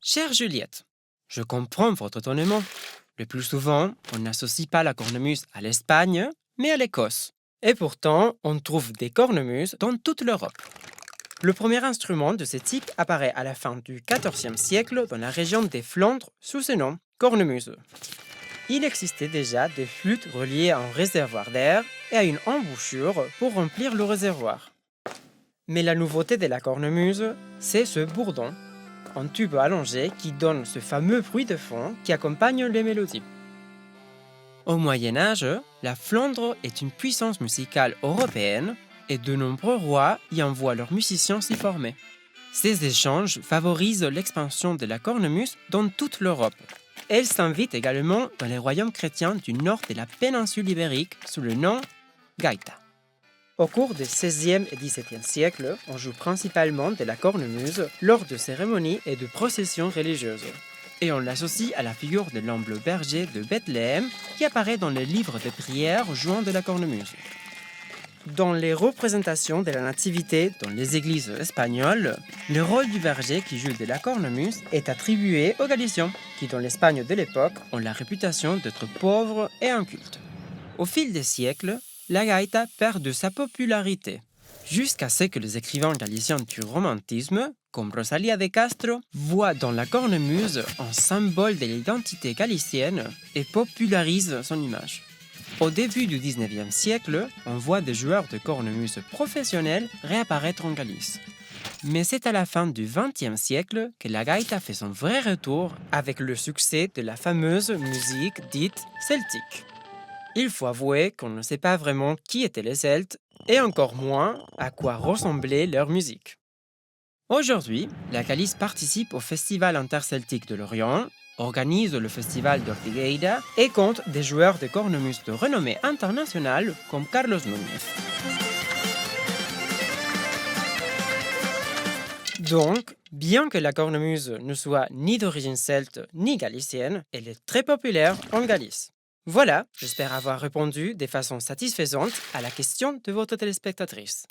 Chère Juliette, je comprends votre étonnement. Le plus souvent, on n'associe pas la cornemuse à l'Espagne, mais à l'Écosse. Et pourtant, on trouve des cornemuses dans toute l'Europe. Le premier instrument de ce type apparaît à la fin du XIVe siècle dans la région des Flandres sous ce nom, cornemuse. Il existait déjà des flûtes reliées à un réservoir d'air et à une embouchure pour remplir le réservoir. Mais la nouveauté de la cornemuse, c'est ce bourdon, un tube allongé qui donne ce fameux bruit de fond qui accompagne les mélodies. Au Moyen Âge, la Flandre est une puissance musicale européenne et de nombreux rois y envoient leurs musiciens s'y former. Ces échanges favorisent l'expansion de la cornemuse dans toute l'Europe. Elle s'invite également dans les royaumes chrétiens du nord de la péninsule ibérique sous le nom gaïta. Au cours des XVIe et XVIIe siècles, on joue principalement de la cornemuse lors de cérémonies et de processions religieuses. Et on l'associe à la figure de l'humble berger de Bethléem qui apparaît dans les livres de prières jouant de la cornemuse. Dans les représentations de la nativité dans les églises espagnoles, le rôle du berger qui joue de la cornemuse est attribué aux Galiciens, qui dans l'Espagne de l'époque ont la réputation d'être pauvres et incultes. Au fil des siècles, la gaïta perd de sa popularité, jusqu'à ce que les écrivains galiciens du romantisme, comme Rosalía de Castro, voient dans la cornemuse un symbole de l'identité galicienne et popularisent son image. Au début du XIXe siècle, on voit des joueurs de cornemuse professionnels réapparaître en Galice. Mais c'est à la fin du XXe siècle que la gaïta fait son vrai retour avec le succès de la fameuse musique dite celtique. Il faut avouer qu'on ne sait pas vraiment qui étaient les Celtes et encore moins à quoi ressemblait leur musique. Aujourd'hui, la Galice participe au Festival interceltique de l'Orient, organise le festival d'Ortigueira et compte des joueurs de cornemuse de renommée internationale comme Carlos Núñez. Donc, bien que la cornemuse ne soit ni d'origine celte ni galicienne, elle est très populaire en Galice. Voilà, j'espère avoir répondu de façon satisfaisante à la question de votre téléspectatrice.